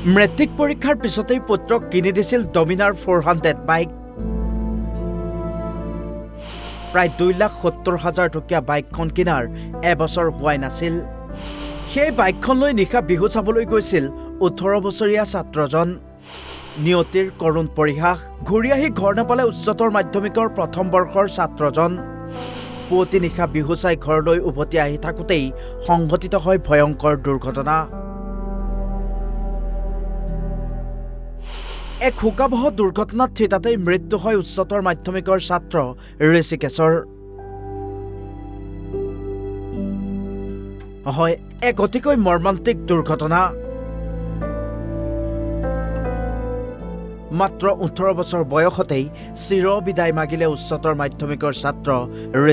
Matric পৰীক্ষাৰ পিছতেই পুত্ৰক কিনি দিছিল ডমিনাৰ 400 বাইক। প্ৰায় 2,70,000 টকীয়া বাইকখন কিনাৰ এবছৰ হোৱাই নাছিল। সেই বাইকখন লৈ নিশা বিহু চাবলৈ গৈছিল 18 বছৰীয়া ছাত্ৰজন। নিয়তিৰ কৰুণ পৰিহাস, ঘূৰি আহি ঘৰ নাপালে উচ্চতৰ মাধ্যমিকৰ প্ৰথম বৰ্ষৰ ছাত্ৰজন। পুৱতি নিশা বিহু চাই ঘৰলৈ উভতি আহি থাকোঁতেই সংঘটিত হয় ভয়ংকৰ দুৰ্ঘটনা। এক শোকাবহ দুৰ্ঘটনাত থিতাতেই মৃত্যু হয় উচ্চতৰ মাধ্যমিকৰ ছাত্ৰ ঋষিকেশৰ। হয়, এক অতিকৈ মৰ্মান্তিক দুৰ্ঘটনা। মাত্ৰ 18 বছৰ বয়সতেই চিৰ বিদায় মাগিলে উচ্চতৰ মাধ্যমিকৰ ছাত্ৰ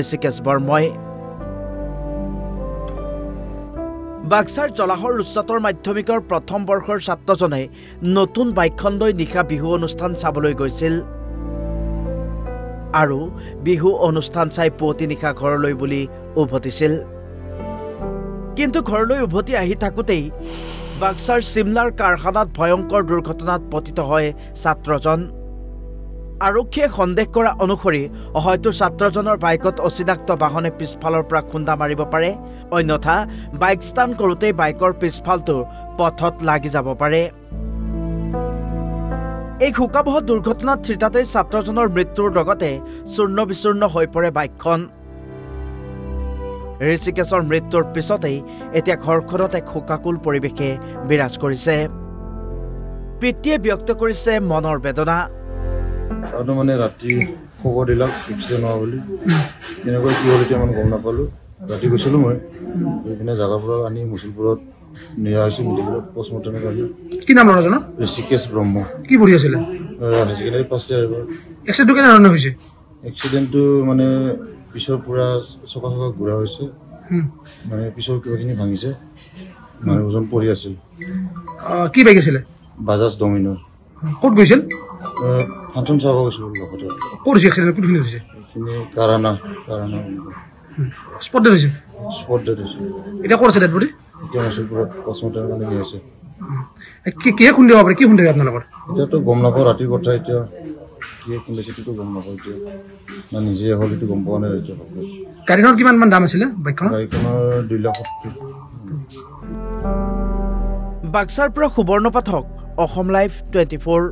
ঋষিকেশ বৰ্মই। বাক্সাৰ জলাহৰ উচ্চতৰ মাধ্যমিকৰ প্ৰথম বৰ্ষৰ ছাত্ৰজনে নতুন বাইকখন লৈ নিশা বিহু অনুষ্ঠান চাবলৈ গৈছিল আৰু বিহু অনুষ্ঠান চাই পুৱতি নিশা ঘৰলৈ বুলি উভতিছিল। কিন্তু ঘৰলৈ উভতি আহি থাকোঁতেই বাক্সাৰ চিমলাৰ কাৰখানাত ভয়ংকৰ দুৰ্ঘটনাত পতিত হয় ছাত্ৰজন। আৰক্ষীয়ে সন্দেহ কৰা অনুসৰি হয়তো ছাত্ৰজনৰ বাইকত অচিনাক্ত বাহনে পিছফালৰ পৰা খুন্দা মাৰিব পাৰে, অন্যথা বাইক ষ্টাণ্ড কৰোঁতেই বাইকৰ পিছফালটো পথত লাগি যাব পাৰে। এই শোকাবহ দুৰ্ঘটনাত থিতাতেই ছাত্ৰজনৰ মৃত্যুৰ লগতে চূৰ্ণ বিচূৰ্ণ হৈ পৰে বাইকখন। ঋষিকেশৰ মৃত্যুৰ পিছতেই এতিয়া ঘৰখনত এক শোকাকুল পৰিৱেশে বিৰাজ কৰিছে। পিতৃয়ে ব্যক্ত কৰিছে মনৰ বেদনা। মানে ৰাতি খবৰ দিলাক এক্সিডেণ্ট হোৱা বুলি, তেনেকৈ কি হ'ল এতিয়া মানে গম নাপালোঁ। ৰাতি গৈছিলোঁ মই, গৈ পিনে জেগাৰ পৰা আনি মুছলপুৰত নিয়া হৈছিল মেডিকেলত পষ্টমৰ্টেমৰ কাৰণে। কি নাম ল'ৰাজনৰ? ঋষিকেশ ব্ৰহ্ম। কি পঢ়ি আছিলে? হায়াৰ ছেকেণ্ডাৰী ফাৰ্ষ্ট ইয়াৰ এইবাৰ। এক্সিডেণ্টটো কেনেধৰণে হৈছে? এক্সিডেণ্টটো মানে পিছৰ পৰা চকা ঘূৰা হৈছে, মানে পিছৰ কিবাখিনি ভাঙিছে, মানে ওজন পৰি আছিল। কি বাইক আছিলে? বাজাজ ডমিনাৰ। ক'ত গৈছিল? ফাংচন চাব গৈছিলোঁ লগতে। ক'ত হৈছে এক্সিডেণ্ট? কোনখিনি হৈছে? এইখিনি কাৰানা স্পট ডেট হৈছে? স্পট ডেট হৈছে। এতিয়া ক'ত আছে ডেড বডি? এতিয়া মুছলপুৰত পষ্টমৰ্টেমৰ কাৰণে নি আছে। কিহে খুন্দিব পাৰে? কি খুন্দিব আপোনালোকৰ? এতিয়াতো গম নাপাওঁ, ৰাতিৰ কথা। এতিয়া কিহে খুন্দিছে সেইটোতো গম নাপাওঁ। এতিয়া না নিজে হ'ল এইটো গম পোৱা নাই। এতিয়া গাড়ীখনৰ কিমান মান দাম আছিলে বাইকখনৰ? গাড়ীখনৰ 2,70,000। বাক্সাৰ পৰা সুবৰ্ণ পাঠক, অসম লাইভ 24।